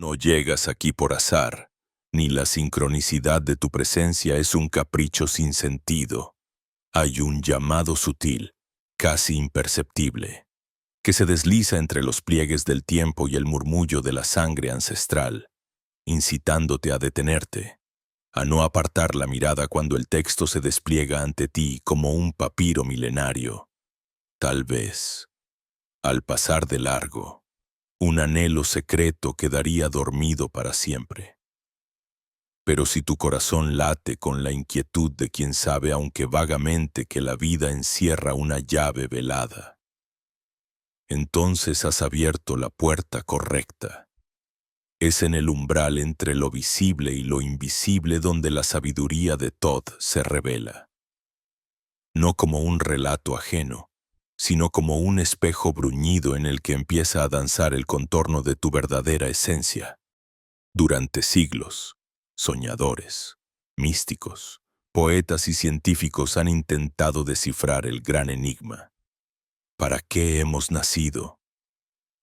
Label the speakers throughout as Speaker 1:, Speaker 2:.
Speaker 1: No llegas aquí por azar, ni la sincronicidad de tu presencia es un capricho sin sentido. Hay un llamado sutil, casi imperceptible, que se desliza entre los pliegues del tiempo y el murmullo de la sangre ancestral, incitándote a detenerte, a no apartar la mirada cuando el texto se despliega ante ti como un papiro milenario. Tal vez, al pasar de largo, un anhelo secreto quedaría dormido para siempre. Pero si tu corazón late con la inquietud de quien sabe, aunque vagamente, que la vida encierra una llave velada, entonces has abierto la puerta correcta. Es en el umbral entre lo visible y lo invisible donde la sabiduría de Thoth se revela. No como un relato ajeno, sino como un espejo bruñido en el que empieza a danzar el contorno de tu verdadera esencia. Durante siglos, soñadores, místicos, poetas y científicos han intentado descifrar el gran enigma. ¿Para qué hemos nacido?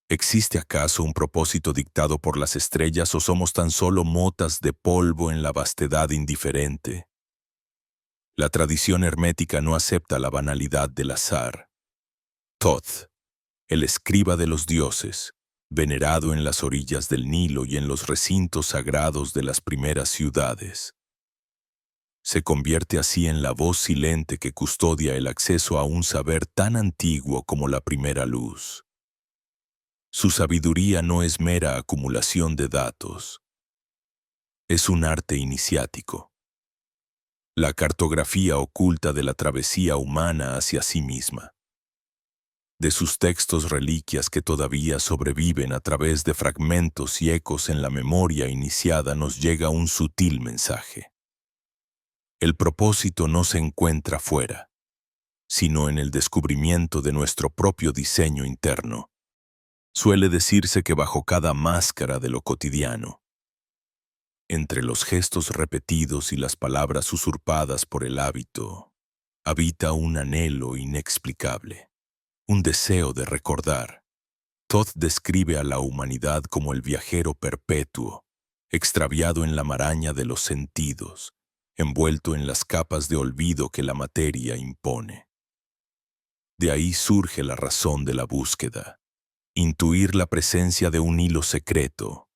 Speaker 1: ¿Existe acaso un propósito dictado por las estrellas o somos tan solo motas de polvo en la vastedad indiferente? La tradición hermética no acepta la banalidad del azar. Thoth, el escriba de los dioses, venerado en las orillas del Nilo y en los recintos sagrados de las primeras ciudades, se convierte así en la voz silente que custodia el acceso a un saber tan antiguo como la primera luz. Su sabiduría no es mera acumulación de datos, es un arte iniciático, la cartografía oculta de la travesía humana hacia sí misma. De sus textos reliquias que todavía sobreviven a través de fragmentos y ecos en la memoria iniciada nos llega un sutil mensaje. El propósito no se encuentra fuera, sino en el descubrimiento de nuestro propio diseño interno. Suele decirse que bajo cada máscara de lo cotidiano, entre los gestos repetidos y las palabras usurpadas por el hábito, habita un anhelo inexplicable, un deseo de recordar. Thoth describe a la humanidad como el viajero perpetuo, extraviado en la maraña de los sentidos, envuelto en las capas de olvido que la materia impone. De ahí surge la razón de la búsqueda. Intuir la presencia de un hilo secreto,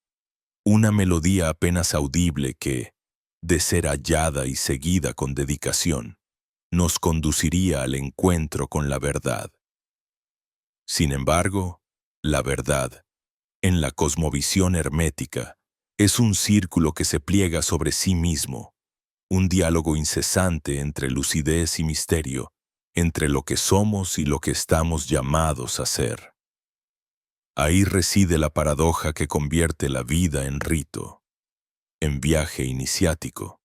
Speaker 1: una melodía apenas audible que, de ser hallada y seguida con dedicación, nos conduciría al encuentro con la verdad. Sin embargo, la verdad, en la cosmovisión hermética, es un círculo que se pliega sobre sí mismo, un diálogo incesante entre lucidez y misterio, entre lo que somos y lo que estamos llamados a ser. Ahí reside la paradoja que convierte la vida en rito, en viaje iniciático.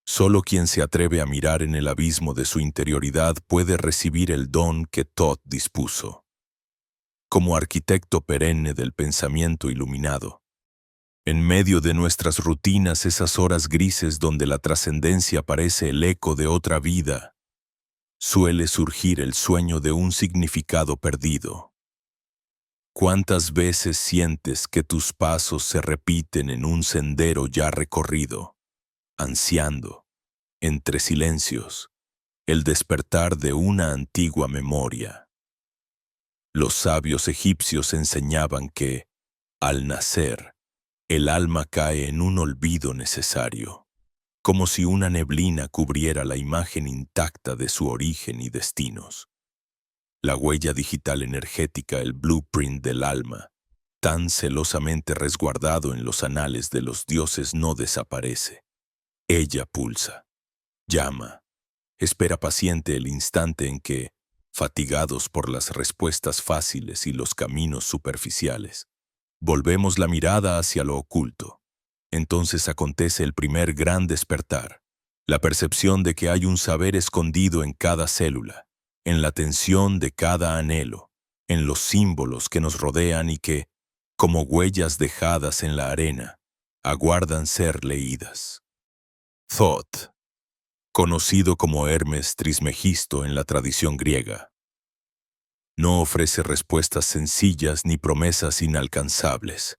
Speaker 1: Solo quien se atreve a mirar en el abismo de su interioridad puede recibir el don que Thoth dispuso. Como arquitecto perenne del pensamiento iluminado, en medio de nuestras rutinas, esas horas grises donde la trascendencia parece el eco de otra vida, suele surgir el sueño de un significado perdido. ¿Cuántas veces sientes que tus pasos se repiten en un sendero ya recorrido, ansiando, entre silencios, el despertar de una antigua memoria? Los sabios egipcios enseñaban que, al nacer, el alma cae en un olvido necesario, como si una neblina cubriera la imagen intacta de su origen y destinos. La huella digital energética, el blueprint del alma, tan celosamente resguardado en los anales de los dioses, no desaparece. Ella pulsa, llama, espera paciente el instante en que, fatigados por las respuestas fáciles y los caminos superficiales, volvemos la mirada hacia lo oculto. Entonces acontece el primer gran despertar, la percepción de que hay un saber escondido en cada célula, en la tensión de cada anhelo, en los símbolos que nos rodean y que, como huellas dejadas en la arena, aguardan ser leídas. Thoth, conocido como Hermes Trismegisto en la tradición griega, no ofrece respuestas sencillas ni promesas inalcanzables.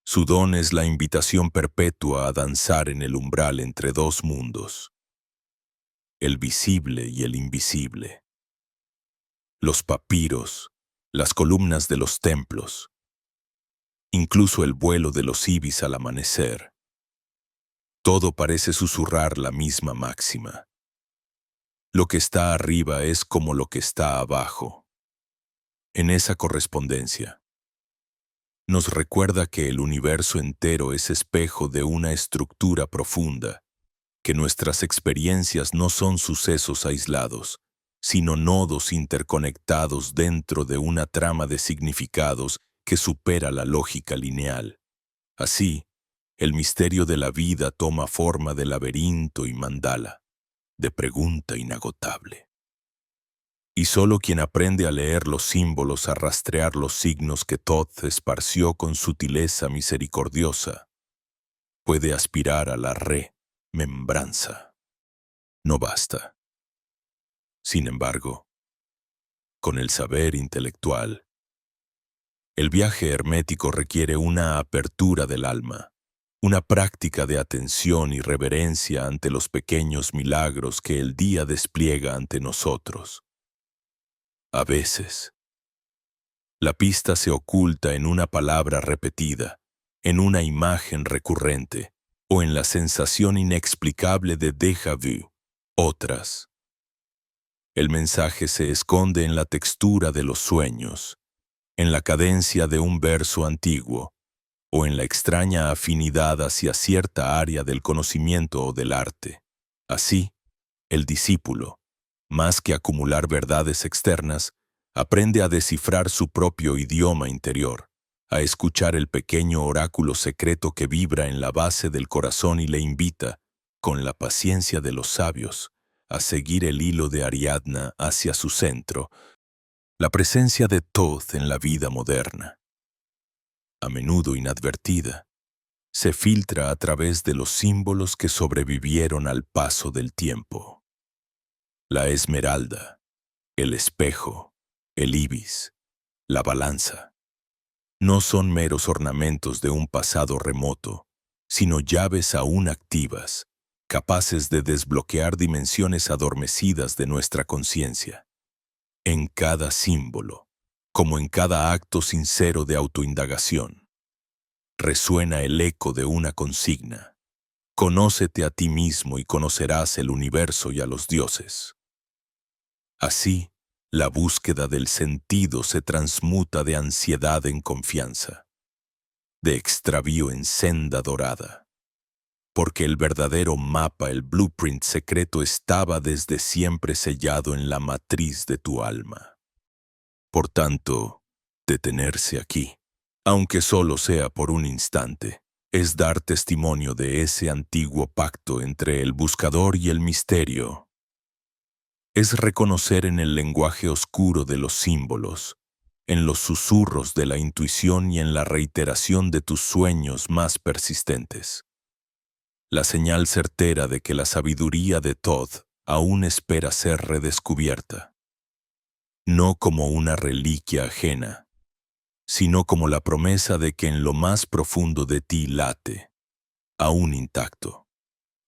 Speaker 1: Su don es la invitación perpetua a danzar en el umbral entre dos mundos, el visible y el invisible. Los papiros, las columnas de los templos, incluso el vuelo de los ibis al amanecer. Todo parece susurrar la misma máxima. Lo que está arriba es como lo que está abajo. En esa correspondencia, nos recuerda que el universo entero es espejo de una estructura profunda, que nuestras experiencias no son sucesos aislados, sino nodos interconectados dentro de una trama de significados que supera la lógica lineal. Así, el misterio de la vida toma forma de laberinto y mandala, de pregunta inagotable. Y solo quien aprende a leer los símbolos, a rastrear los signos que Thoth esparció con sutileza misericordiosa, puede aspirar a la remembranza. No basta. Sin embargo, con el saber intelectual, el viaje hermético requiere una apertura del alma, una práctica de atención y reverencia ante los pequeños milagros que el día despliega ante nosotros. A veces, la pista se oculta en una palabra repetida, en una imagen recurrente o en la sensación inexplicable de déjà vu. Otras, el mensaje se esconde en la textura de los sueños, en la cadencia de un verso antiguo o en la extraña afinidad hacia cierta área del conocimiento o del arte. Así, el discípulo, más que acumular verdades externas, aprende a descifrar su propio idioma interior, a escuchar el pequeño oráculo secreto que vibra en la base del corazón y le invita, con la paciencia de los sabios, a seguir el hilo de Ariadna hacia su centro, la presencia de Thoth en la vida moderna. A menudo inadvertida, se filtra a través de los símbolos que sobrevivieron al paso del tiempo. La esmeralda, el espejo, el ibis, la balanza, no son meros ornamentos de un pasado remoto, sino llaves aún activas, capaces de desbloquear dimensiones adormecidas de nuestra conciencia. En cada símbolo, como en cada acto sincero de autoindagación, resuena el eco de una consigna. Conócete a ti mismo y conocerás el universo y a los dioses. Así, la búsqueda del sentido se transmuta de ansiedad en confianza, de extravío en senda dorada, porque el verdadero mapa, el blueprint secreto estaba desde siempre sellado en la matriz de tu alma. Por tanto, detenerse aquí, aunque solo sea por un instante, es dar testimonio de ese antiguo pacto entre el buscador y el misterio. Es reconocer en el lenguaje oscuro de los símbolos, en los susurros de la intuición y en la reiteración de tus sueños más persistentes, la señal certera de que la sabiduría de Thoth aún espera ser redescubierta, no como una reliquia ajena, sino como la promesa de que en lo más profundo de ti late, aún intacto,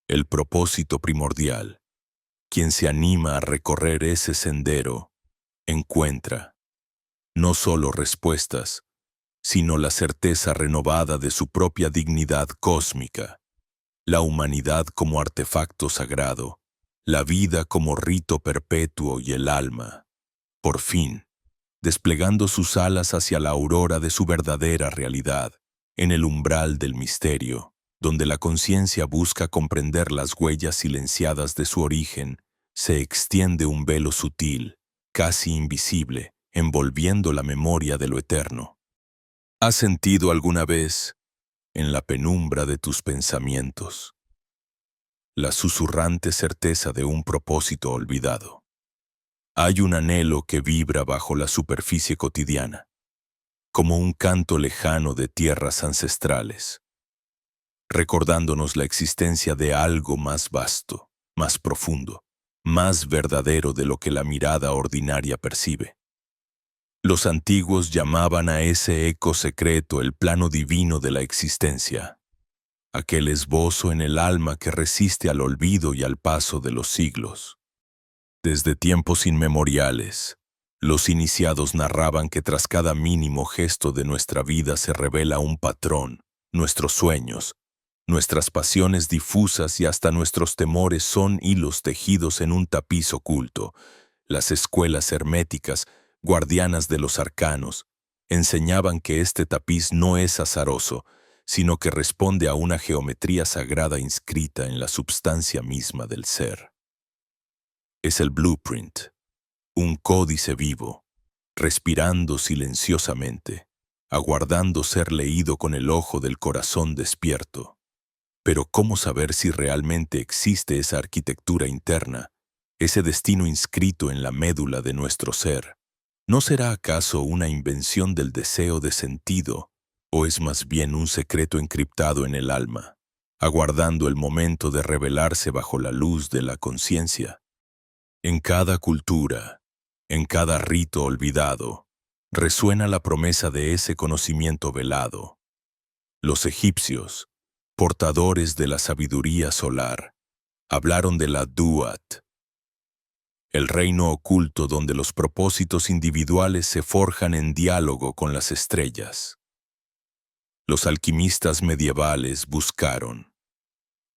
Speaker 1: el propósito primordial. Quien se anima a recorrer ese sendero, encuentra no solo respuestas, sino la certeza renovada de su propia dignidad cósmica, la humanidad como artefacto sagrado, la vida como rito perpetuo y el alma, por fin, desplegando sus alas hacia la aurora de su verdadera realidad, en el umbral del misterio, donde la conciencia busca comprender las huellas silenciadas de su origen, se extiende un velo sutil, casi invisible, envolviendo la memoria de lo eterno. ¿Has sentido alguna vez, en la penumbra de tus pensamientos, la susurrante certeza de un propósito olvidado? Hay un anhelo que vibra bajo la superficie cotidiana, como un canto lejano de tierras ancestrales, recordándonos la existencia de algo más vasto, más profundo, más verdadero de lo que la mirada ordinaria percibe. Los antiguos llamaban a ese eco secreto el plano divino de la existencia, aquel esbozo en el alma que resiste al olvido y al paso de los siglos. Desde tiempos inmemoriales, los iniciados narraban que tras cada mínimo gesto de nuestra vida se revela un patrón, nuestros sueños, nuestras pasiones difusas y hasta nuestros temores son hilos tejidos en un tapiz oculto. Las escuelas herméticas, guardianas de los arcanos, enseñaban que este tapiz no es azaroso, sino que responde a una geometría sagrada inscrita en la substancia misma del ser. Es el blueprint, un códice vivo, respirando silenciosamente, aguardando ser leído con el ojo del corazón despierto. Pero ¿cómo saber si realmente existe esa arquitectura interna, ese destino inscrito en la médula de nuestro ser? ¿No será acaso una invención del deseo de sentido, o es más bien un secreto encriptado en el alma, aguardando el momento de revelarse bajo la luz de la conciencia? En cada cultura, en cada rito olvidado, resuena la promesa de ese conocimiento velado. Los egipcios, portadores de la sabiduría solar, hablaron de la Duat, el reino oculto donde los propósitos individuales se forjan en diálogo con las estrellas. Los alquimistas medievales buscaron,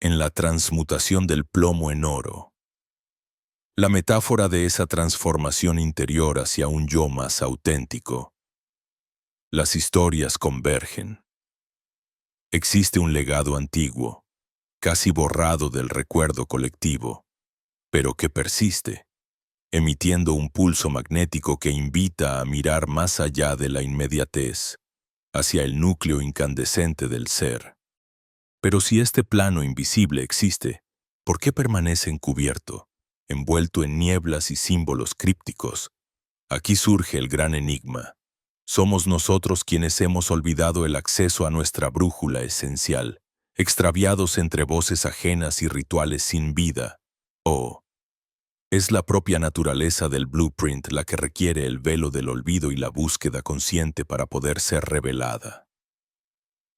Speaker 1: en la transmutación del plomo en oro, la metáfora de esa transformación interior hacia un yo más auténtico. Las historias convergen. Existe un legado antiguo, casi borrado del recuerdo colectivo, pero que persiste, emitiendo un pulso magnético que invita a mirar más allá de la inmediatez, hacia el núcleo incandescente del ser. Pero si este plano invisible existe, ¿por qué permanece encubierto, envuelto en nieblas y símbolos crípticos? Aquí surge el gran enigma. Somos nosotros quienes hemos olvidado el acceso a nuestra brújula esencial, extraviados entre voces ajenas y rituales sin vida. ¿O es la propia naturaleza del blueprint la que requiere el velo del olvido y la búsqueda consciente para poder ser revelada?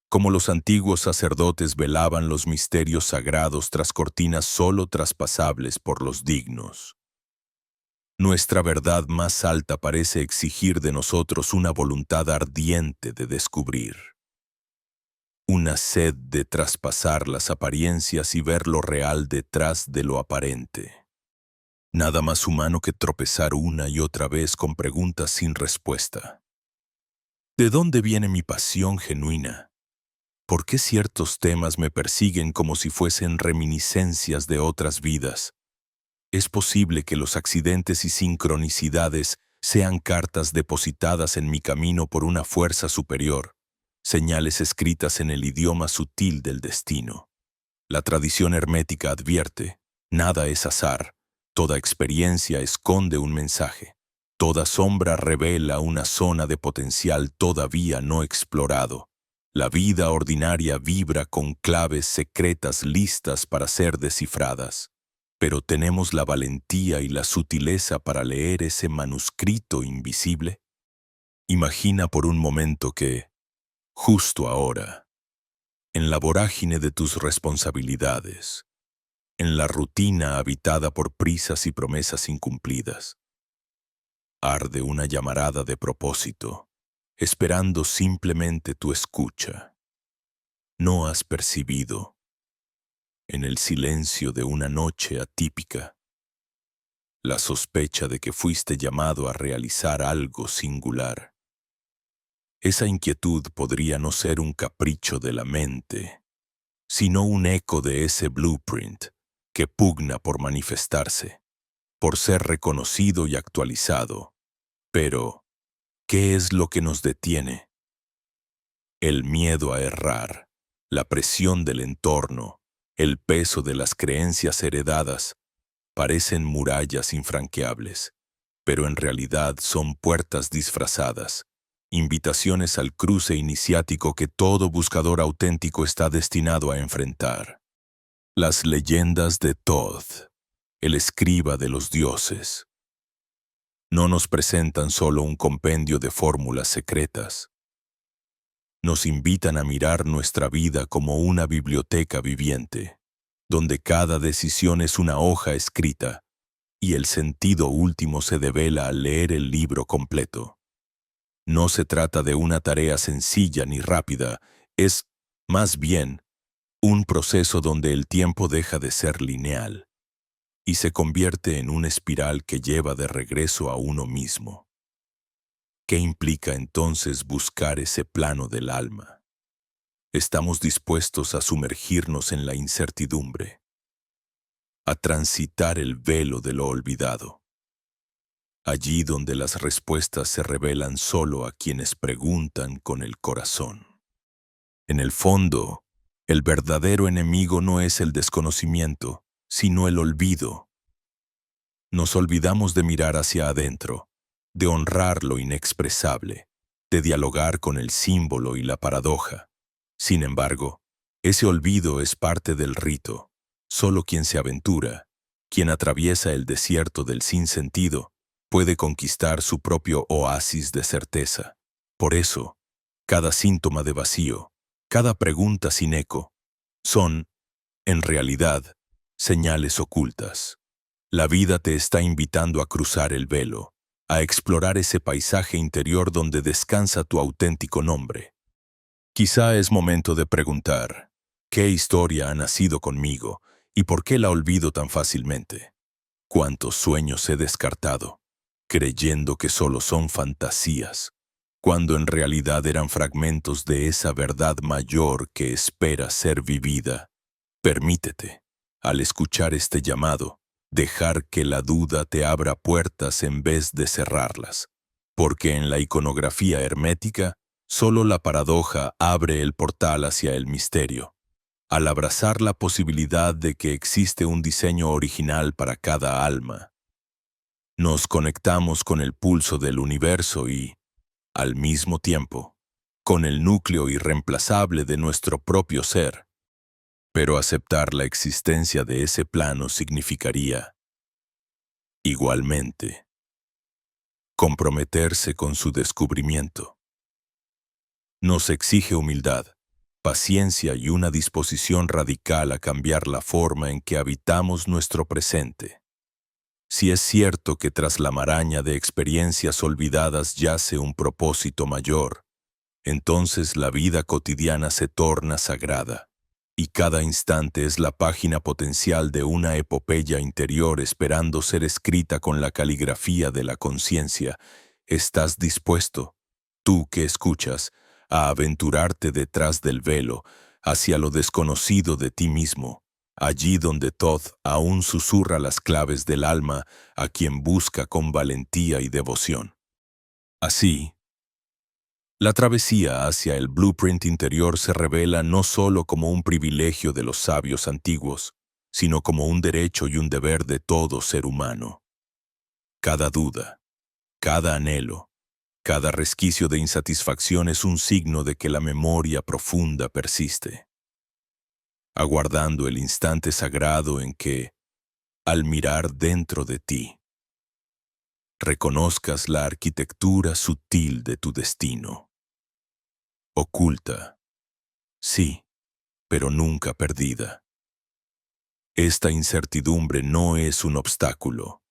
Speaker 1: Como los antiguos sacerdotes velaban los misterios sagrados tras cortinas solo traspasables por los dignos, nuestra verdad más alta parece exigir de nosotros una voluntad ardiente de descubrir, una sed de traspasar las apariencias y ver lo real detrás de lo aparente. Nada más humano que tropezar una y otra vez con preguntas sin respuesta. ¿De dónde viene mi pasión genuina? ¿Por qué ciertos temas me persiguen como si fuesen reminiscencias de otras vidas? ¿Es posible que los accidentes y sincronicidades sean cartas depositadas en mi camino por una fuerza superior, señales escritas en el idioma sutil del destino? La tradición hermética advierte, nada es azar, toda experiencia esconde un mensaje, toda sombra revela una zona de potencial todavía no explorado. La vida ordinaria vibra con claves secretas listas para ser descifradas, pero ¿tenemos la valentía y la sutileza para leer ese manuscrito invisible? Imagina por un momento que, justo ahora, en la vorágine de tus responsabilidades, en la rutina habitada por prisas y promesas incumplidas, arde una llamarada de propósito, esperando simplemente tu escucha. ¿No has percibido, en el silencio de una noche atípica, la sospecha de que fuiste llamado a realizar algo singular? Esa inquietud podría no ser un capricho de la mente, sino un eco de ese blueprint que pugna por manifestarse, por ser reconocido y actualizado. Pero, ¿qué es lo que nos detiene? El miedo a errar, la presión del entorno, el peso de las creencias heredadas, parecen murallas infranqueables, pero en realidad son puertas disfrazadas, invitaciones al cruce iniciático que todo buscador auténtico está destinado a enfrentar. Las leyendas de Thoth, el escriba de los dioses. No nos presentan solo un compendio de fórmulas secretas. Nos invitan a mirar nuestra vida como una biblioteca viviente, donde cada decisión es una hoja escrita y el sentido último se devela al leer el libro completo. No se trata de una tarea sencilla ni rápida, es, más bien, un proceso donde el tiempo deja de ser lineal y se convierte en una espiral que lleva de regreso a uno mismo. ¿Qué implica entonces buscar ese plano del alma? Estamos dispuestos a sumergirnos en la incertidumbre, a transitar el velo de lo olvidado, allí donde las respuestas se revelan solo a quienes preguntan con el corazón. En el fondo, el verdadero enemigo no es el desconocimiento, sino el olvido. Nos olvidamos de mirar hacia adentro, de honrar lo inexpresable, de dialogar con el símbolo y la paradoja. Sin embargo, ese olvido es parte del rito. Solo quien se aventura, quien atraviesa el desierto del sinsentido, puede conquistar su propio oasis de certeza. Por eso, cada síntoma de vacío, cada pregunta sin eco, son, en realidad, señales ocultas. La vida te está invitando a cruzar el velo, a explorar ese paisaje interior donde descansa tu auténtico nombre. Quizá es momento de preguntar, ¿qué historia ha nacido conmigo y por qué la olvido tan fácilmente? ¿Cuántos sueños he descartado, creyendo que solo son fantasías, cuando en realidad eran fragmentos de esa verdad mayor que espera ser vivida? Permítete, al escuchar este llamado, dejar que la duda te abra puertas en vez de cerrarlas, porque en la iconografía hermética, solo la paradoja abre el portal hacia el misterio. Al abrazar la posibilidad de que existe un diseño original para cada alma, nos conectamos con el pulso del universo y, al mismo tiempo, con el núcleo irreemplazable de nuestro propio ser. Pero aceptar la existencia de ese plano significaría, igualmente, comprometerse con su descubrimiento. Nos exige humildad, paciencia y una disposición radical a cambiar la forma en que habitamos nuestro presente. Si es cierto que tras la maraña de experiencias olvidadas yace un propósito mayor, entonces la vida cotidiana se torna sagrada, y cada instante es la página potencial de una epopeya interior esperando ser escrita con la caligrafía de la conciencia. ¿Estás dispuesto, tú que escuchas, a aventurarte detrás del velo, hacia lo desconocido de ti mismo, allí donde Thoth aún susurra las claves del alma a quien busca con valentía y devoción? Así, la travesía hacia el blueprint interior se revela no solo como un privilegio de los sabios antiguos, sino como un derecho y un deber de todo ser humano. Cada duda, cada anhelo, cada resquicio de insatisfacción es un signo de que la memoria profunda persiste, aguardando el instante sagrado en que, al mirar dentro de ti, reconozcas la arquitectura sutil de tu destino. Oculta, sí, pero nunca perdida. Esta incertidumbre no es un obstáculo,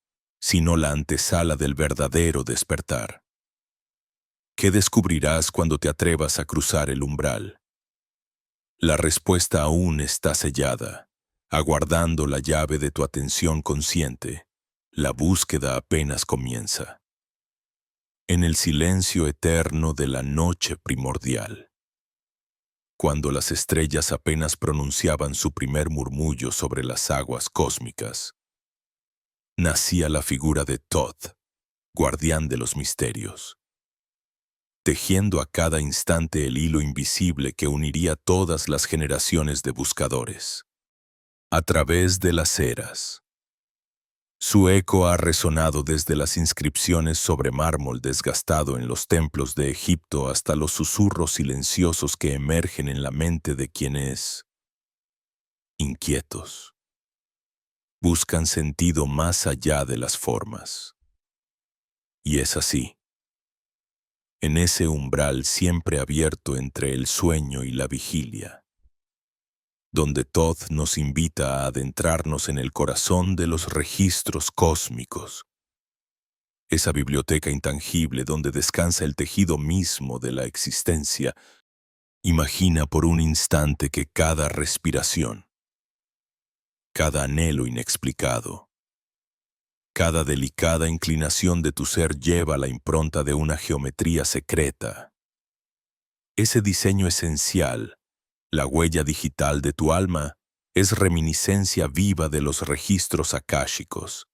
Speaker 1: sino la antesala del verdadero despertar. ¿Qué descubrirás cuando te atrevas a cruzar el umbral? La respuesta aún está sellada, aguardando la llave de tu atención consciente. La búsqueda apenas comienza. En el silencio eterno de la noche primordial, cuando las estrellas apenas pronunciaban su primer murmullo sobre las aguas cósmicas, nacía la figura de Thoth, guardián de los misterios, tejiendo a cada instante el hilo invisible que uniría todas las generaciones de buscadores. A través de las eras, su eco ha resonado desde las inscripciones sobre mármol desgastado en los templos de Egipto hasta los susurros silenciosos que emergen en la mente de quienes, inquietos, buscan sentido más allá de las formas. Y es así. En ese umbral siempre abierto entre el sueño y la vigilia, donde Todd nos invita a adentrarnos en el corazón de los registros cósmicos, esa biblioteca intangible donde descansa el tejido mismo de la existencia. Imagina por un instante que cada respiración, cada anhelo inexplicado, cada delicada inclinación de tu ser lleva la impronta de una geometría secreta. Ese diseño esencial, la huella digital de tu alma, es reminiscencia viva de los registros akáshicos.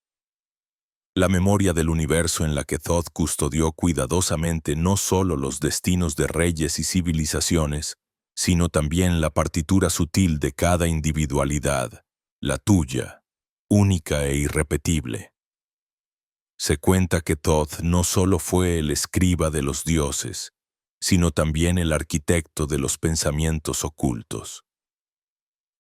Speaker 1: La memoria del universo en la que Thoth custodió cuidadosamente no solo los destinos de reyes y civilizaciones, sino también la partitura sutil de cada individualidad, la tuya, única e irrepetible. Se cuenta que Thoth no solo fue el escriba de los dioses, sino también el arquitecto de los pensamientos ocultos.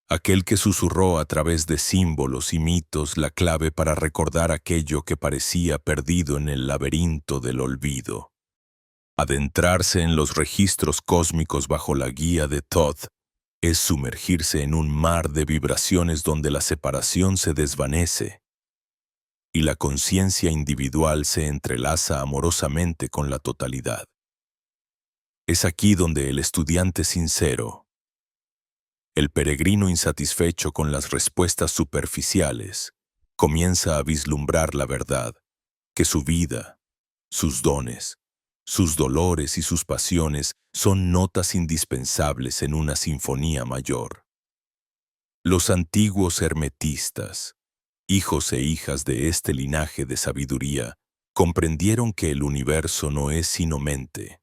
Speaker 1: Aquel que susurró a través de símbolos y mitos la clave para recordar aquello que parecía perdido en el laberinto del olvido. Adentrarse en los registros cósmicos bajo la guía de Thoth es sumergirse en un mar de vibraciones donde la separación se desvanece y la conciencia individual se entrelaza amorosamente con la totalidad. Es aquí donde el estudiante sincero, el peregrino insatisfecho con las respuestas superficiales, comienza a vislumbrar la verdad, que su vida, sus dones, sus dolores y sus pasiones son notas indispensables en una sinfonía mayor. Los antiguos hermetistas, hijos e hijas de este linaje de sabiduría, comprendieron que el universo no es sino mente,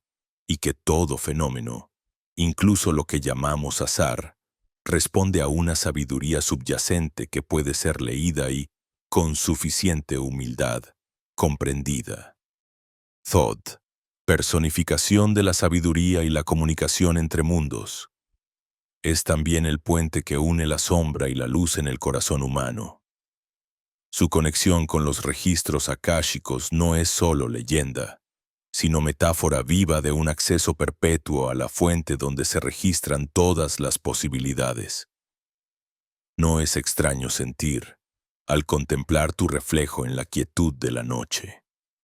Speaker 1: y que todo fenómeno, incluso lo que llamamos azar, responde a una sabiduría subyacente que puede ser leída y, con suficiente humildad, comprendida. Thoth, personificación de la sabiduría y la comunicación entre mundos, es también el puente que une la sombra y la luz en el corazón humano. Su conexión con los registros akáshicos no es solo leyenda, sino metáfora viva de un acceso perpetuo a la fuente donde se registran todas las posibilidades. No es extraño sentir, al contemplar tu reflejo en la quietud de la noche,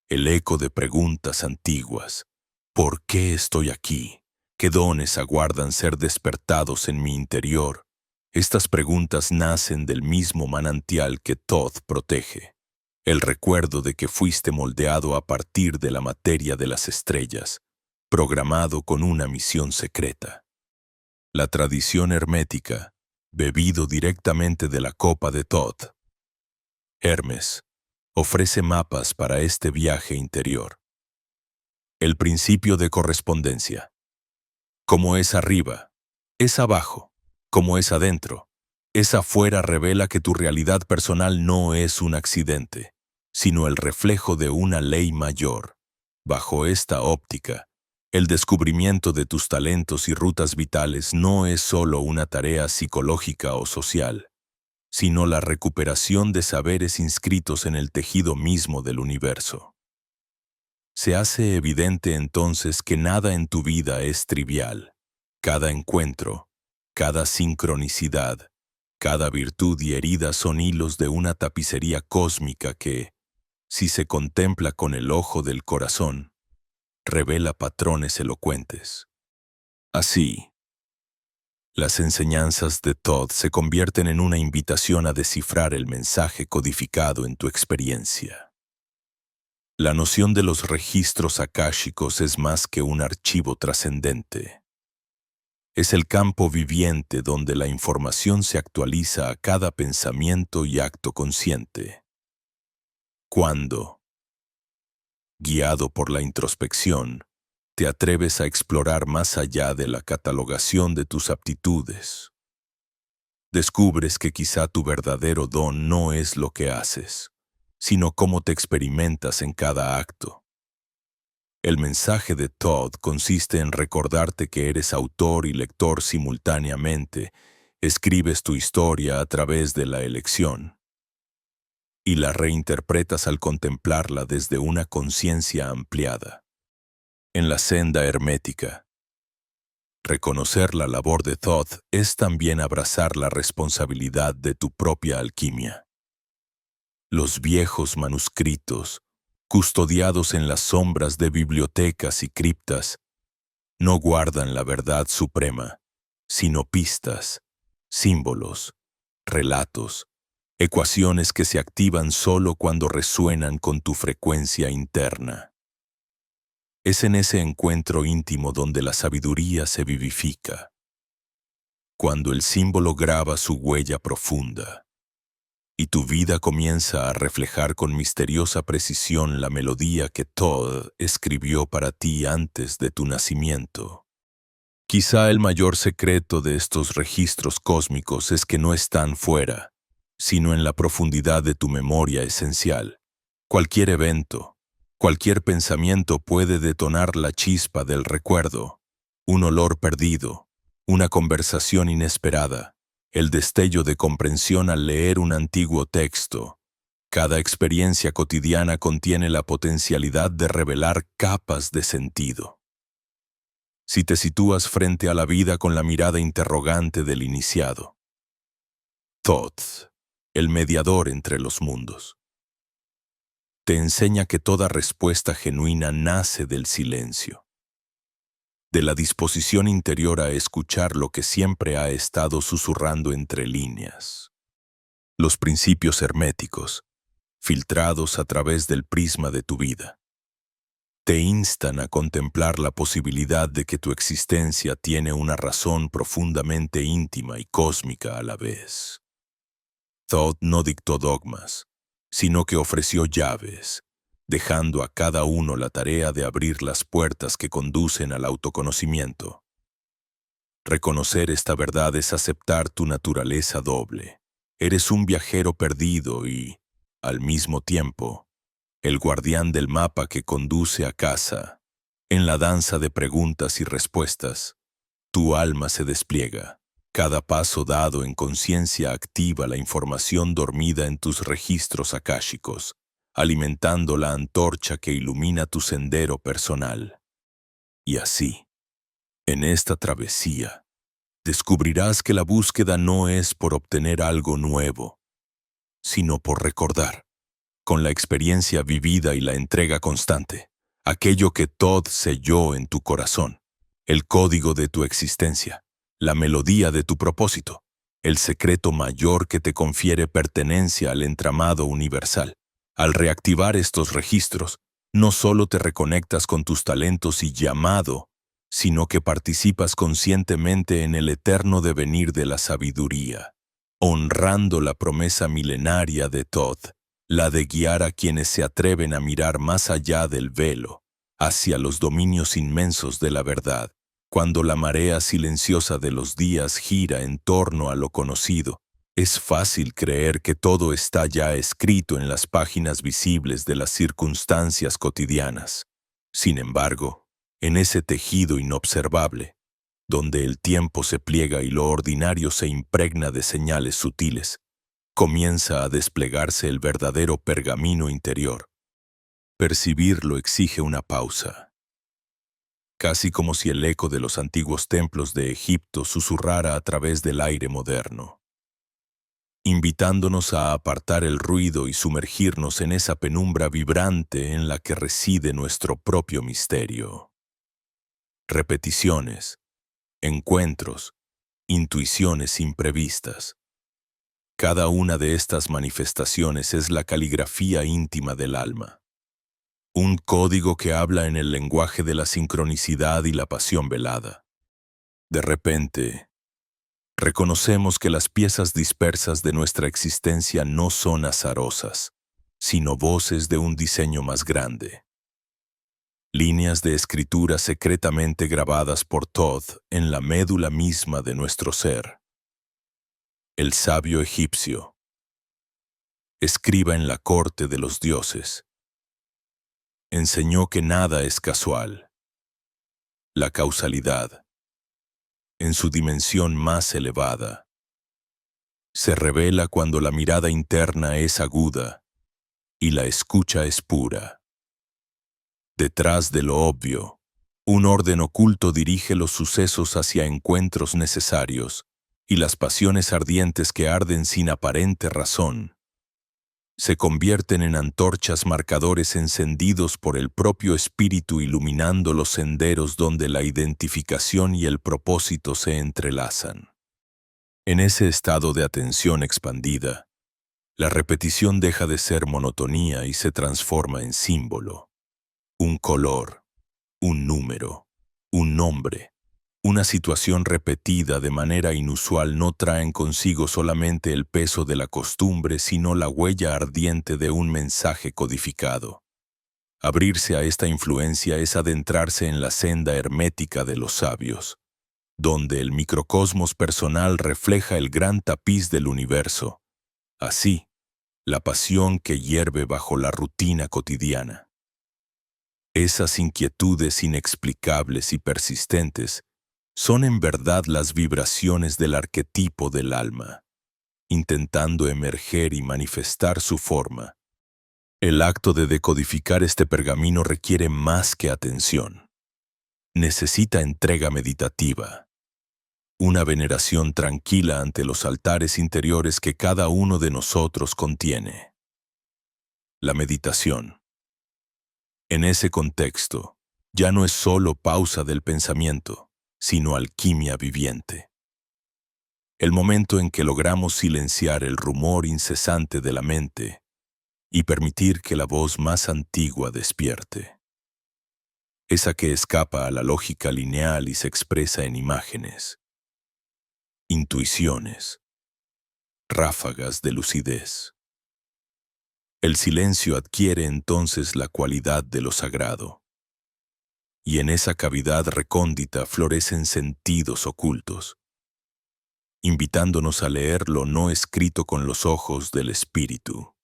Speaker 1: el eco de preguntas antiguas. ¿Por qué estoy aquí? ¿Qué dones aguardan ser despertados en mi interior? Estas preguntas nacen del mismo manantial que Thoth protege. El recuerdo de que fuiste moldeado a partir de la materia de las estrellas, programado con una misión secreta. La tradición hermética, bebido directamente de la copa de Thoth. Hermes ofrece mapas para este viaje interior. El principio de correspondencia. Como es arriba, es abajo. Como es adentro, es afuera revela que tu realidad personal no es un accidente, sino el reflejo de una ley mayor. Bajo esta óptica, el descubrimiento de tus talentos y rutas vitales no es solo una tarea psicológica o social, sino la recuperación de saberes inscritos en el tejido mismo del universo. Se hace evidente entonces que nada en tu vida es trivial. Cada encuentro, cada sincronicidad, cada virtud y herida son hilos de una tapicería cósmica que, si se contempla con el ojo del corazón, revela patrones elocuentes. Así, las enseñanzas de Thoth se convierten en una invitación a descifrar el mensaje codificado en tu experiencia. La noción de los registros akáshicos es más que un archivo trascendente. Es el campo viviente donde la información se actualiza a cada pensamiento y acto consciente. Cuando, guiado por la introspección, te atreves a explorar más allá de la catalogación de tus aptitudes, descubres que quizá tu verdadero don no es lo que haces, sino cómo te experimentas en cada acto. El mensaje de Thoth consiste en recordarte que eres autor y lector simultáneamente, escribes tu historia a través de la elección. y la reinterpretas al contemplarla desde una conciencia ampliada. En la senda hermética, reconocer la labor de Thoth es también abrazar la responsabilidad de tu propia alquimia. Los viejos manuscritos, custodiados en las sombras de bibliotecas y criptas, no guardan la verdad suprema, sino pistas, símbolos, relatos, ecuaciones que se activan solo cuando resuenan con tu frecuencia interna. Es en ese encuentro íntimo donde la sabiduría se vivifica, cuando el símbolo graba su huella profunda, y tu vida comienza a reflejar con misteriosa precisión la melodía que Thoth escribió para ti antes de tu nacimiento. Quizá el mayor secreto de estos registros cósmicos es que no están fuera, sino en la profundidad de tu memoria esencial. Cualquier evento, cualquier pensamiento puede detonar la chispa del recuerdo, un olor perdido, una conversación inesperada, el destello de comprensión al leer un antiguo texto. Cada experiencia cotidiana contiene la potencialidad de revelar capas de sentido. Si te sitúas frente a la vida con la mirada interrogante del iniciado, Thoth, el mediador entre los mundos, te enseña que toda respuesta genuina nace del silencio, de la disposición interior a escuchar lo que siempre ha estado susurrando entre líneas. Los principios herméticos, filtrados a través del prisma de tu vida, te instan a contemplar la posibilidad de que tu existencia tiene una razón profundamente íntima y cósmica a la vez. Thoth no dictó dogmas, sino que ofreció llaves, dejando a cada uno la tarea de abrir las puertas que conducen al autoconocimiento. Reconocer esta verdad es aceptar tu naturaleza doble. Eres un viajero perdido y, al mismo tiempo, el guardián del mapa que conduce a casa. En la danza de preguntas y respuestas, tu alma se despliega. Cada paso dado en conciencia activa la información dormida en tus registros akáshicos, alimentando la antorcha que ilumina tu sendero personal. Y así, en esta travesía, descubrirás que la búsqueda no es por obtener algo nuevo, sino por recordar, con la experiencia vivida y la entrega constante, aquello que Thoth selló en tu corazón, el código de tu existencia, la melodía de tu propósito, el secreto mayor que te confiere pertenencia al entramado universal. Al reactivar estos registros, no solo te reconectas con tus talentos y llamado, sino que participas conscientemente en el eterno devenir de la sabiduría, honrando la promesa milenaria de Thoth, la de guiar a quienes se atreven a mirar más allá del velo, hacia los dominios inmensos de la verdad. Cuando la marea silenciosa de los días gira en torno a lo conocido, es fácil creer que todo está ya escrito en las páginas visibles de las circunstancias cotidianas. Sin embargo, en ese tejido inobservable, donde el tiempo se pliega y lo ordinario se impregna de señales sutiles, comienza a desplegarse el verdadero pergamino interior. Percibirlo exige una pausa, casi como si el eco de los antiguos templos de Egipto susurrara a través del aire moderno, invitándonos a apartar el ruido y sumergirnos en esa penumbra vibrante en la que reside nuestro propio misterio. Repeticiones, encuentros, intuiciones imprevistas. Cada una de estas manifestaciones es la caligrafía íntima del alma. Un código que habla en el lenguaje de la sincronicidad y la pasión velada. De repente, reconocemos que las piezas dispersas de nuestra existencia no son azarosas, sino voces de un diseño más grande. Líneas de escritura secretamente grabadas por Thoth en la médula misma de nuestro ser. El sabio egipcio escriba en la corte de los dioses. Enseñó que nada es casual. La causalidad, en su dimensión más elevada, se revela cuando la mirada interna es aguda y la escucha es pura. Detrás de lo obvio, un orden oculto dirige los sucesos hacia encuentros necesarios y las pasiones ardientes que arden sin aparente razón se convierten en antorchas marcadores encendidos por el propio espíritu iluminando los senderos donde la identificación y el propósito se entrelazan. En ese estado de atención expandida, la repetición deja de ser monotonía y se transforma en símbolo, un color, un número, un nombre. Una situación repetida de manera inusual no traen consigo solamente el peso de la costumbre, sino la huella ardiente de un mensaje codificado. Abrirse a esta influencia es adentrarse en la senda hermética de los sabios, donde el microcosmos personal refleja el gran tapiz del universo. Así, la pasión que hierve bajo la rutina cotidiana. Esas inquietudes inexplicables y persistentes son en verdad las vibraciones del arquetipo del alma, intentando emerger y manifestar su forma. El acto de decodificar este pergamino requiere más que atención. Necesita entrega meditativa, una veneración tranquila ante los altares interiores que cada uno de nosotros contiene. La meditación. En ese contexto, ya no es solo pausa del pensamiento, sino alquimia viviente. El momento en que logramos silenciar el rumor incesante de la mente y permitir que la voz más antigua despierte. Esa que escapa a la lógica lineal y se expresa en imágenes, intuiciones, ráfagas de lucidez. El silencio adquiere entonces la cualidad de lo sagrado, y en esa cavidad recóndita florecen sentidos ocultos, invitándonos a leer lo no escrito con los ojos del espíritu.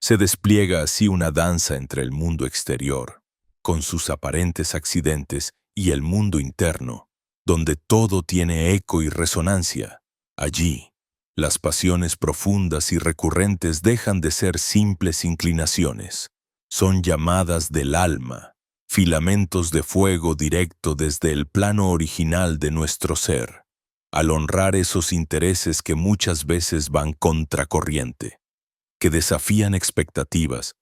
Speaker 1: Se despliega así una danza entre el mundo exterior, con sus aparentes accidentes, y el mundo interno, donde todo tiene eco y resonancia. Allí, las pasiones profundas y recurrentes dejan de ser simples inclinaciones. Son llamadas del alma, filamentos de fuego directo desde el plano original de nuestro ser, al honrar esos intereses que muchas veces van contracorriente, que desafían expectativas,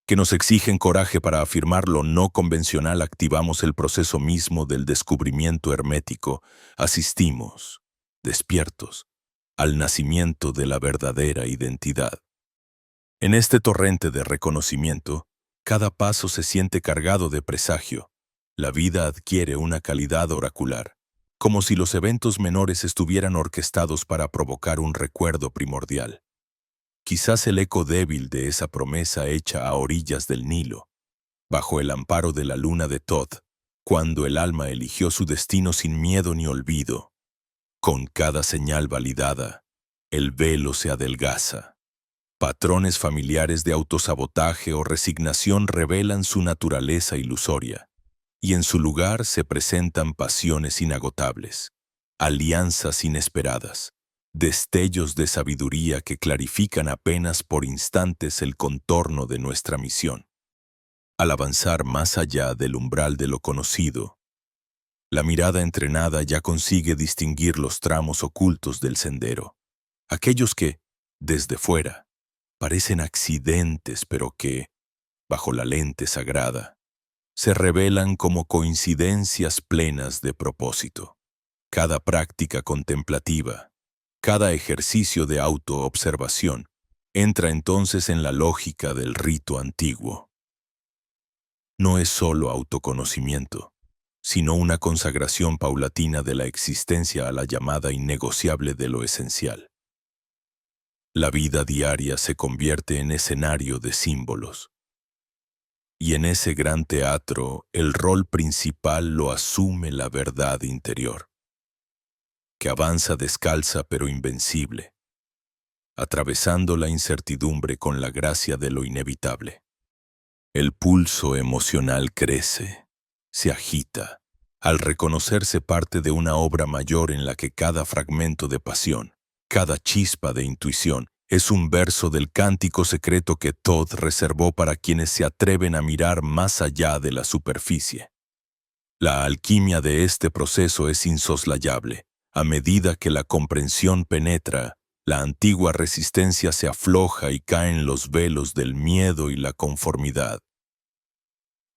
Speaker 1: que nos exigen coraje para afirmar lo no convencional. Activamos el proceso mismo del descubrimiento hermético, asistimos, despiertos, al nacimiento de la verdadera identidad. En este torrente de reconocimiento, cada paso se siente cargado de presagio. La vida adquiere una calidad oracular, como si los eventos menores estuvieran orquestados para provocar un recuerdo primordial. Quizás el eco débil de esa promesa hecha a orillas del Nilo, bajo el amparo de la luna de Thoth, cuando el alma eligió su destino sin miedo ni olvido. Con cada señal validada, el velo se adelgaza. Patrones familiares de autosabotaje o resignación revelan su naturaleza ilusoria, y en su lugar se presentan pasiones inagotables, alianzas inesperadas, destellos de sabiduría que clarifican apenas por instantes el contorno de nuestra misión. Al avanzar más allá del umbral de lo conocido, la mirada entrenada ya consigue distinguir los tramos ocultos del sendero, aquellos que, desde fuera, parecen accidentes, pero que, bajo la lente sagrada, se revelan como coincidencias plenas de propósito. Cada práctica contemplativa, cada ejercicio de autoobservación, entra entonces en la lógica del rito antiguo. No es solo autoconocimiento, sino una consagración paulatina de la existencia a la llamada innegociable de lo esencial. La vida diaria se convierte en escenario de símbolos. Y en ese gran teatro, el rol principal lo asume la verdad interior, que avanza descalza pero invencible, atravesando la incertidumbre con la gracia de lo inevitable. El pulso emocional crece, se agita, al reconocerse parte de una obra mayor en la que cada fragmento de pasión, cada chispa de intuición Es un verso del cántico secreto que Thoth reservó para quienes se atreven a mirar más allá de la superficie. La alquimia de este proceso es insoslayable. A medida que la comprensión penetra, la antigua resistencia se afloja y caen los velos del miedo y la conformidad.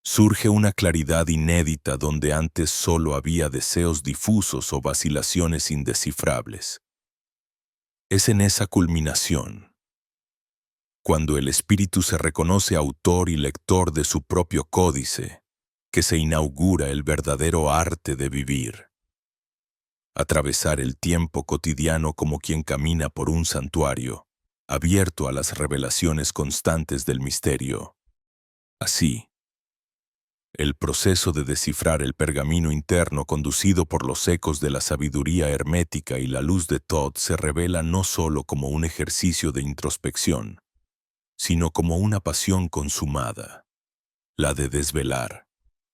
Speaker 1: Surge una claridad inédita donde antes solo había deseos difusos o vacilaciones indescifrables. Es en esa culminación, cuando el espíritu se reconoce autor y lector de su propio códice, que se inaugura el verdadero arte de vivir. Atravesar el tiempo cotidiano como quien camina por un santuario, abierto a las revelaciones constantes del misterio. Así, el proceso de descifrar el pergamino interno conducido por los ecos de la sabiduría hermética y la luz de Thoth se revela no solo como un ejercicio de introspección, sino como una pasión consumada, la de desvelar,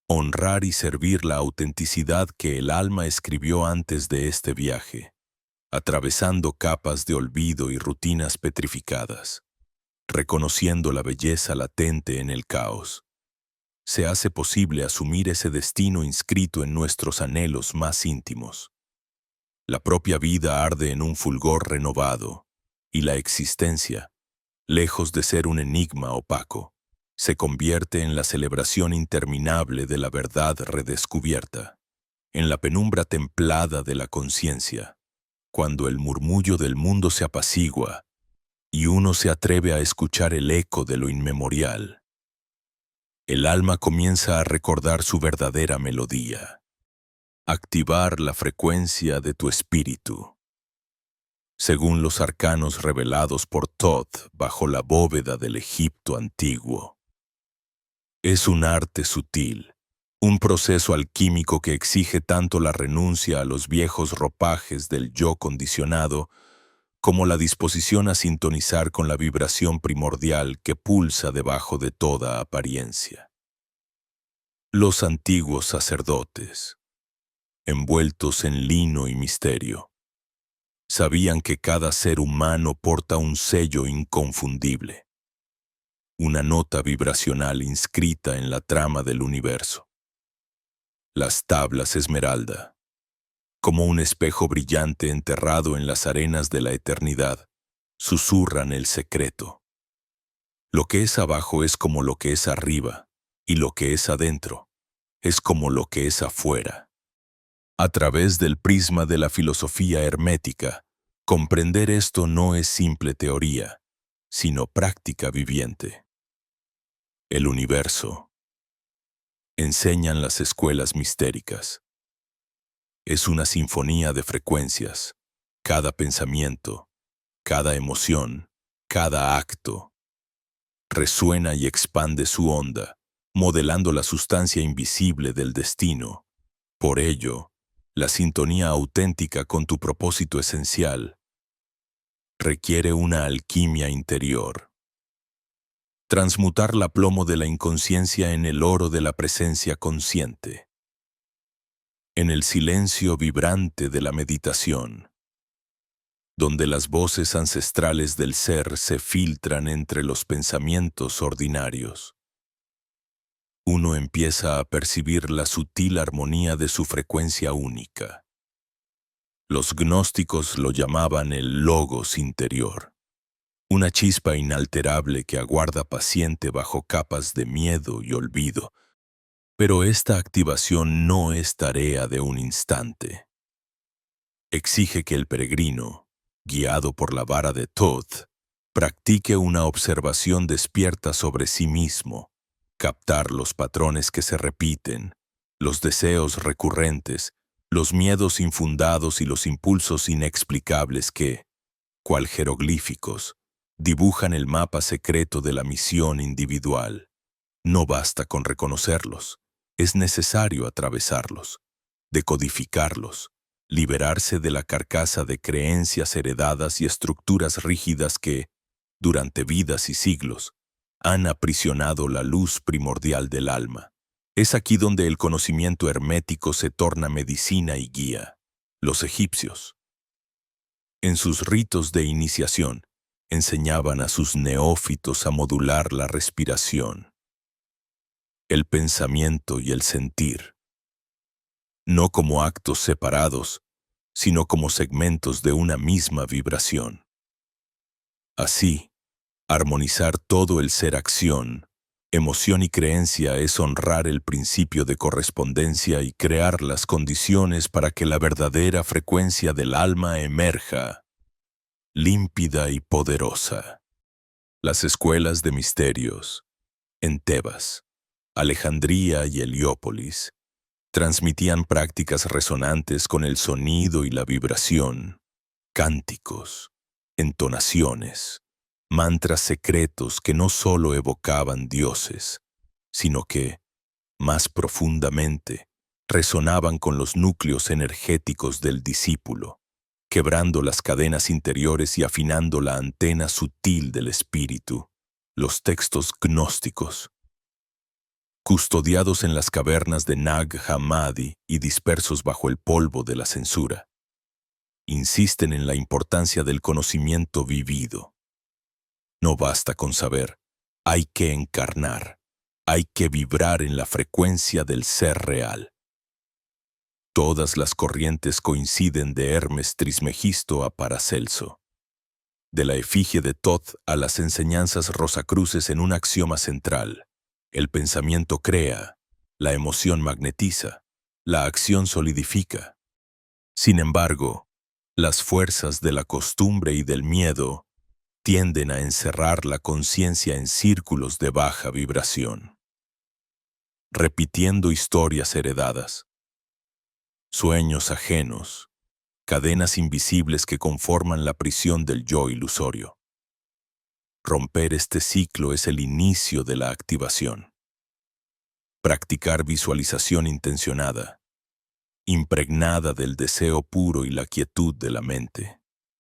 Speaker 1: honrar y servir la autenticidad que el alma escribió antes de este viaje, atravesando capas de olvido y rutinas petrificadas, reconociendo la belleza latente en el caos. Se hace posible asumir ese destino inscrito en nuestros anhelos más íntimos. La propia vida arde en un fulgor renovado, y la existencia, lejos de ser un enigma opaco, se convierte en la celebración interminable de la verdad redescubierta, en la penumbra templada de la conciencia, cuando el murmullo del mundo se apacigua y uno se atreve a escuchar el eco de lo inmemorial. El alma comienza a recordar su verdadera melodía, activar la frecuencia de tu espíritu. Según los arcanos revelados por Thoth bajo la bóveda del Egipto antiguo. Es un arte sutil, un proceso alquímico que exige tanto la renuncia a los viejos ropajes del yo condicionado como la disposición a sintonizar con la vibración primordial que pulsa debajo de toda apariencia. Los antiguos sacerdotes, envueltos en lino y misterio, sabían que cada ser humano porta un sello inconfundible, una nota vibracional inscrita en la trama del universo. Las tablas esmeralda, como un espejo brillante enterrado en las arenas de la eternidad, susurran el secreto. Lo que es abajo es como lo que es arriba, y lo que es adentro es como lo que es afuera. A través del prisma de la filosofía hermética, comprender esto no es simple teoría, sino práctica viviente. El universo, enseñan las escuelas mistéricas. Es una sinfonía de frecuencias, cada pensamiento, cada emoción, cada acto. Resuena y expande su onda, modelando la sustancia invisible del destino. Por ello, la sintonía auténtica con tu propósito esencial requiere una alquimia interior. Transmutar la plomo de la inconsciencia en el oro de la presencia consciente. En el silencio vibrante de la meditación, donde las voces ancestrales del ser se filtran entre los pensamientos ordinarios, uno empieza a percibir la sutil armonía de su frecuencia única. Los gnósticos lo llamaban el logos interior, una chispa inalterable que aguarda paciente bajo capas de miedo y olvido. Pero esta activación no es tarea de un instante. Exige que el peregrino, guiado por la vara de Thoth, practique una observación despierta sobre sí mismo, captar los patrones que se repiten, los deseos recurrentes, los miedos infundados y los impulsos inexplicables que, cual jeroglíficos, dibujan el mapa secreto de la misión individual. No basta con reconocerlos, es necesario atravesarlos, decodificarlos, liberarse de la carcasa de creencias heredadas y estructuras rígidas que, durante vidas y siglos, han aprisionado la luz primordial del alma. Es aquí donde el conocimiento hermético se torna medicina y guía. Los egipcios, en sus ritos de iniciación, enseñaban a sus neófitos a modular la respiración, el pensamiento y el sentir, no como actos separados, sino como segmentos de una misma vibración. Así, armonizar todo el ser-acción, emoción y creencia es honrar el principio de correspondencia y crear las condiciones para que la verdadera frecuencia del alma emerja, límpida y poderosa. Las escuelas de misterios, en Tebas, Alejandría y Heliópolis, transmitían prácticas resonantes con el sonido y la vibración, cánticos, entonaciones, mantras secretos que no solo evocaban dioses, sino que, más profundamente, resonaban con los núcleos energéticos del discípulo, quebrando las cadenas interiores y afinando la antena sutil del espíritu. Los textos gnósticos, custodiados en las cavernas de Nag Hammadi y dispersos bajo el polvo de la censura, insisten en la importancia del conocimiento vivido. No basta con saber, hay que encarnar, hay que vibrar en la frecuencia del ser real. Todas las corrientes coinciden de Hermes Trismegisto a Paracelso, de la efigie de Thoth a las enseñanzas rosacruces en un axioma central. El pensamiento crea, la emoción magnetiza, la acción solidifica. Sin embargo, las fuerzas de la costumbre y del miedo tienden a encerrar la conciencia en círculos de baja vibración, repitiendo historias heredadas, sueños ajenos, cadenas invisibles que conforman la prisión del yo ilusorio. Romper este ciclo es el inicio de la activación. Practicar visualización intencionada, impregnada del deseo puro y la quietud de la mente,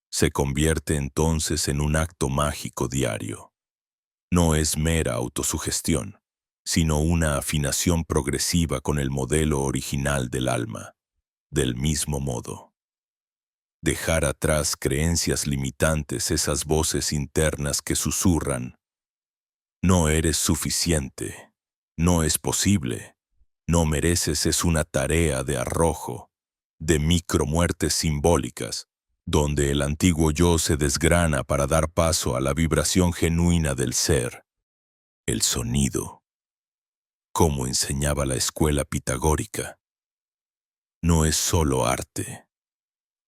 Speaker 1: se convierte entonces en un acto mágico diario. No es mera autosugestión, sino una afinación progresiva con el modelo original del alma. Del mismo modo, dejar atrás creencias limitantes, esas voces internas que susurran: no eres suficiente, no es posible, no mereces, es una tarea de arrojo, de micromuertes simbólicas, donde el antiguo yo se desgrana para dar paso a la vibración genuina del ser, el sonido. Como enseñaba la escuela pitagórica, no es solo arte,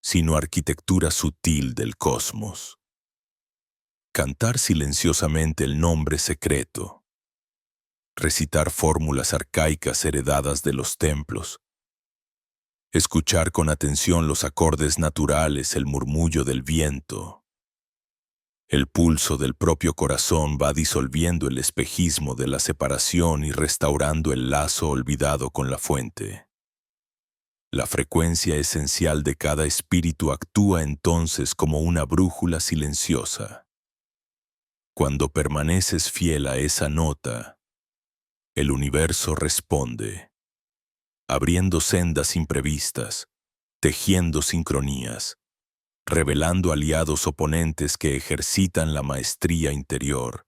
Speaker 1: sino arquitectura sutil del cosmos. Cantar silenciosamente el nombre secreto, recitar fórmulas arcaicas heredadas de los templos, escuchar con atención los acordes naturales, el murmullo del viento. El pulso del propio corazón va disolviendo el espejismo de la separación y restaurando el lazo olvidado con la fuente. La frecuencia esencial de cada espíritu actúa entonces como una brújula silenciosa. Cuando permaneces fiel a esa nota, el universo responde, abriendo sendas imprevistas, tejiendo sincronías, revelando aliados oponentes que ejercitan la maestría interior,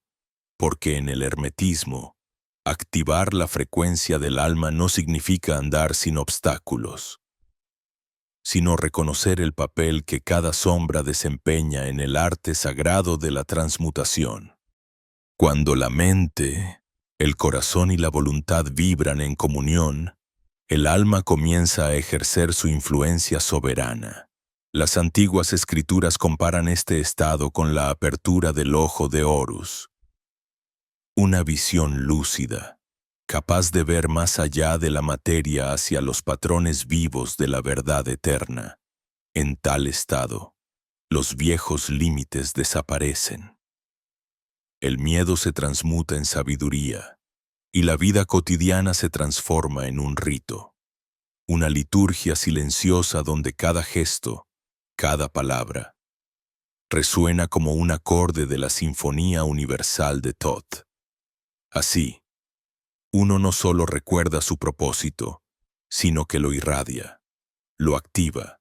Speaker 1: porque en el hermetismo, activar la frecuencia del alma no significa andar sin obstáculos, sino reconocer el papel que cada sombra desempeña en el arte sagrado de la transmutación. Cuando la mente, el corazón y la voluntad vibran en comunión, el alma comienza a ejercer su influencia soberana. Las antiguas escrituras comparan este estado con la apertura del ojo de Horus, una visión lúcida, capaz de ver más allá de la materia hacia los patrones vivos de la verdad eterna. En tal estado, los viejos límites desaparecen. El miedo se transmuta en sabiduría, y la vida cotidiana se transforma en un rito, una liturgia silenciosa donde cada gesto, cada palabra, resuena como un acorde de la sinfonía universal de Thoth. Así, uno no solo recuerda su propósito, sino que lo irradia, lo activa,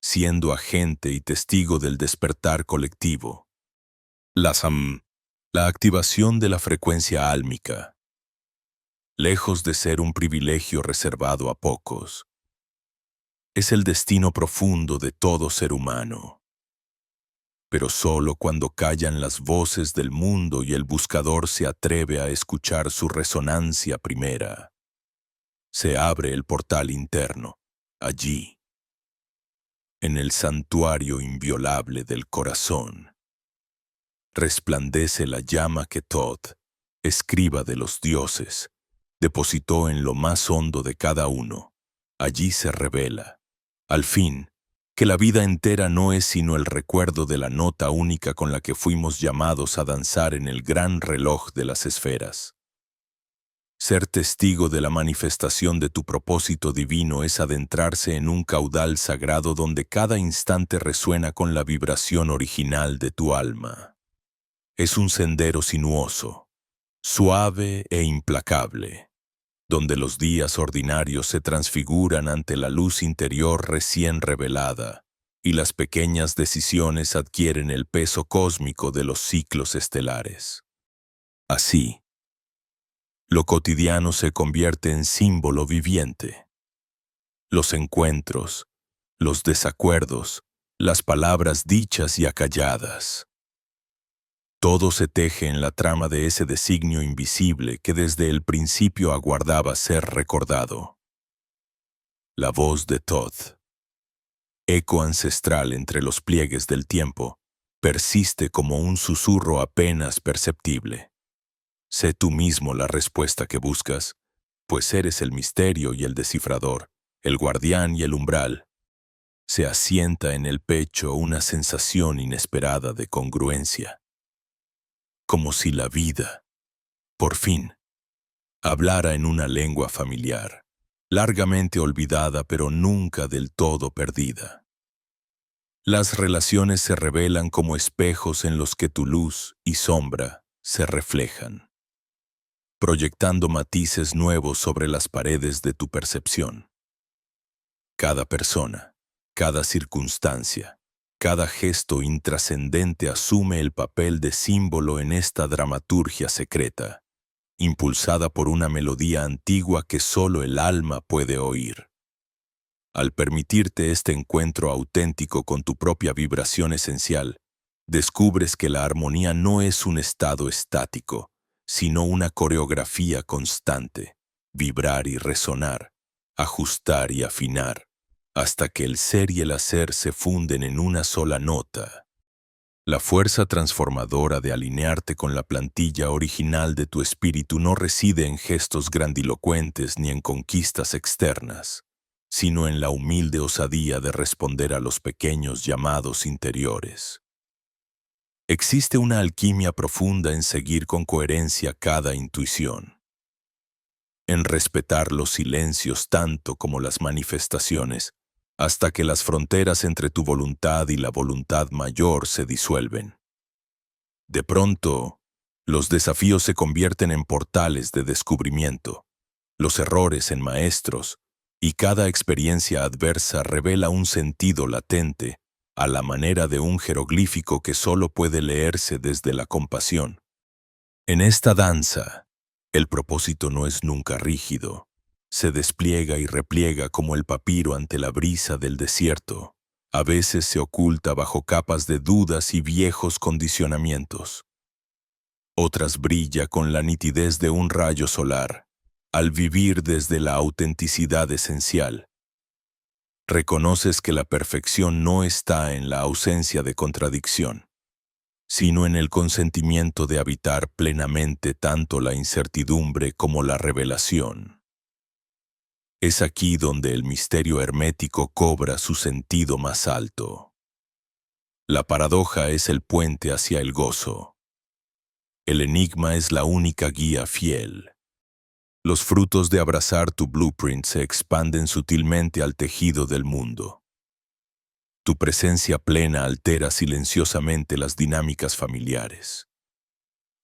Speaker 1: siendo agente y testigo del despertar colectivo. La activación de la frecuencia álmica, lejos de ser un privilegio reservado a pocos, es el destino profundo de todo ser humano. Pero solo cuando callan las voces del mundo y el buscador se atreve a escuchar su resonancia primera, se abre el portal interno, allí, en el santuario inviolable del corazón. Resplandece la llama que Thoth, escriba de los dioses, depositó en lo más hondo de cada uno. Allí se revela, al fin, que la vida entera no es sino el recuerdo de la nota única con la que fuimos llamados a danzar en el gran reloj de las esferas. Ser testigo de la manifestación de tu propósito divino es adentrarse en un caudal sagrado donde cada instante resuena con la vibración original de tu alma. Es un sendero sinuoso, suave e implacable, donde los días ordinarios se transfiguran ante la luz interior recién revelada, y las pequeñas decisiones adquieren el peso cósmico de los ciclos estelares. Así, lo cotidiano se convierte en símbolo viviente. Los encuentros, los desacuerdos, las palabras dichas y acalladas. Todo se teje en la trama de ese designio invisible que desde el principio aguardaba ser recordado. La voz de Thoth, eco ancestral entre los pliegues del tiempo, persiste como un susurro apenas perceptible. Sé tú mismo la respuesta que buscas, pues eres el misterio y el descifrador, el guardián y el umbral. Se asienta en el pecho una sensación inesperada de congruencia. Como si la vida, por fin, hablara en una lengua familiar, largamente olvidada pero nunca del todo perdida. Las relaciones se revelan como espejos en los que tu luz y sombra se reflejan, proyectando matices nuevos sobre las paredes de tu percepción. Cada persona, cada circunstancia, cada gesto intrascendente asume el papel de símbolo en esta dramaturgia secreta, impulsada por una melodía antigua que solo el alma puede oír. Al permitirte este encuentro auténtico con tu propia vibración esencial, descubres que la armonía no es un estado estático, sino una coreografía constante, vibrar y resonar, ajustar y afinar, hasta que el ser y el hacer se funden en una sola nota. La fuerza transformadora de alinearte con la plantilla original de tu espíritu no reside en gestos grandilocuentes ni en conquistas externas, sino en la humilde osadía de responder a los pequeños llamados interiores. Existe una alquimia profunda en seguir con coherencia cada intuición, en respetar los silencios tanto como las manifestaciones, hasta que las fronteras entre tu voluntad y la voluntad mayor se disuelven. De pronto, los desafíos se convierten en portales de descubrimiento, los errores en maestros, y cada experiencia adversa revela un sentido latente, a la manera de un jeroglífico que solo puede leerse desde la compasión. En esta danza, el propósito no es nunca rígido. Se despliega y repliega como el papiro ante la brisa del desierto. A veces se oculta bajo capas de dudas y viejos condicionamientos. Otras brilla con la nitidez de un rayo solar, al vivir desde la autenticidad esencial. Reconoces que la perfección no está en la ausencia de contradicción, sino en el consentimiento de habitar plenamente tanto la incertidumbre como la revelación. Es aquí donde el misterio hermético cobra su sentido más alto. La paradoja es el puente hacia el gozo. El enigma es la única guía fiel. Los frutos de abrazar tu blueprint se expanden sutilmente al tejido del mundo. Tu presencia plena altera silenciosamente las dinámicas familiares.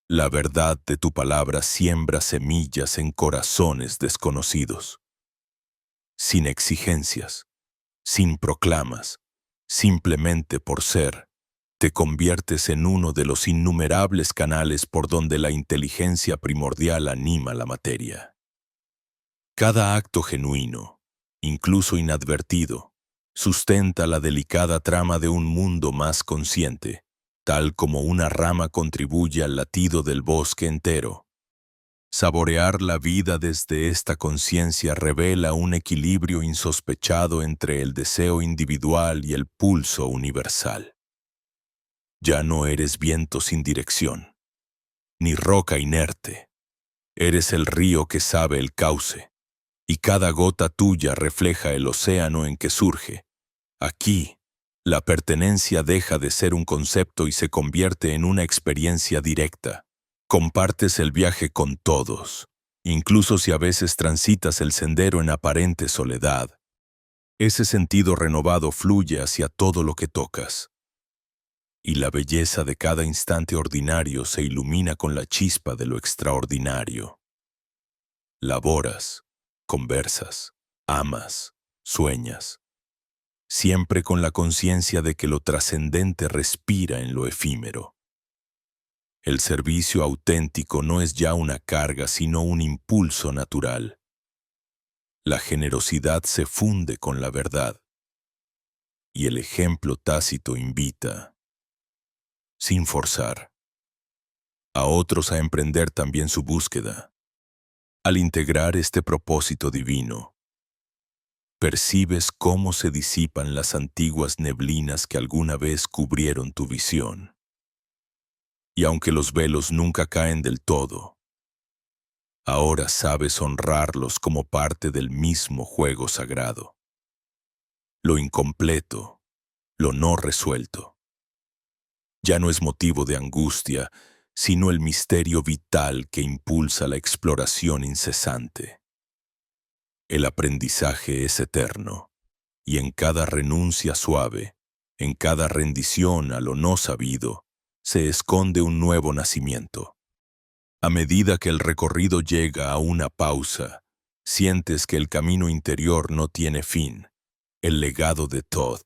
Speaker 1: La verdad de tu palabra siembra semillas en corazones desconocidos. Sin exigencias, sin proclamas, simplemente por ser, te conviertes en uno de los innumerables canales por donde la inteligencia primordial anima la materia. Cada acto genuino, incluso inadvertido, sustenta la delicada trama de un mundo más consciente, tal como una rama contribuye al latido del bosque entero. Saborear la vida desde esta conciencia revela un equilibrio insospechado entre el deseo individual y el pulso universal. Ya no eres viento sin dirección, ni roca inerte. Eres el río que sabe el cauce, y cada gota tuya refleja el océano en que surge. Aquí, la pertenencia deja de ser un concepto y se convierte en una experiencia directa. Compartes el viaje con todos, incluso si a veces transitas el sendero en aparente soledad. Ese sentido renovado fluye hacia todo lo que tocas, y la belleza de cada instante ordinario se ilumina con la chispa de lo extraordinario. Laboras, conversas, amas, sueñas, siempre con la conciencia de que lo trascendente respira en lo efímero. El servicio auténtico no es ya una carga, sino un impulso natural. La generosidad se funde con la verdad, y el ejemplo tácito invita, sin forzar, a otros a emprender también su búsqueda. Al integrar este propósito divino, percibes cómo se disipan las antiguas neblinas que alguna vez cubrieron tu visión. Y aunque los velos nunca caen del todo, ahora sabes honrarlos como parte del mismo juego sagrado. Lo incompleto, lo no resuelto, ya no es motivo de angustia, sino el misterio vital que impulsa la exploración incesante. El aprendizaje es eterno, y en cada renuncia suave, en cada rendición a lo no sabido, se esconde un nuevo nacimiento. A medida que el recorrido llega a una pausa, sientes que el camino interior no tiene fin. El legado de Thoth,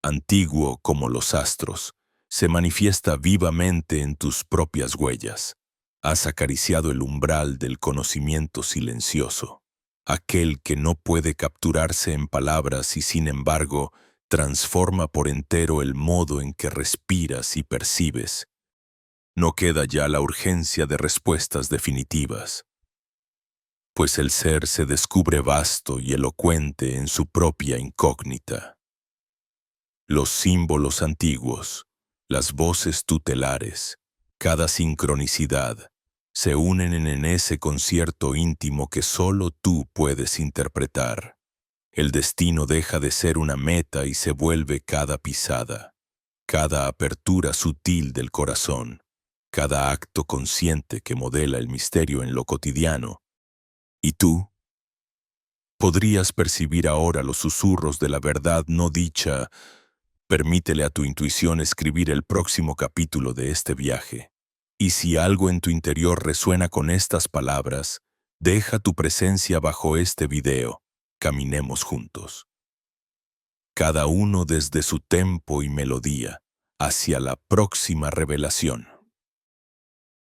Speaker 1: antiguo como los astros, se manifiesta vivamente en tus propias huellas. Has acariciado el umbral del conocimiento silencioso, aquel que no puede capturarse en palabras y sin embargo transforma por entero el modo en que respiras y percibes. No queda ya la urgencia de respuestas definitivas, pues el ser se descubre vasto y elocuente en su propia incógnita. Los símbolos antiguos, las voces tutelares, cada sincronicidad, se unen en ese concierto íntimo que solo tú puedes interpretar. El destino deja de ser una meta y se vuelve cada pisada, cada apertura sutil del corazón, cada acto consciente que modela el misterio en lo cotidiano. ¿Y tú? Podrías percibir ahora los susurros de la verdad no dicha. Permítele a tu intuición escribir el próximo capítulo de este viaje. Y si algo en tu interior resuena con estas palabras, deja tu presencia bajo este video. Caminemos juntos. Cada uno desde su tempo y melodía, hacia la próxima revelación.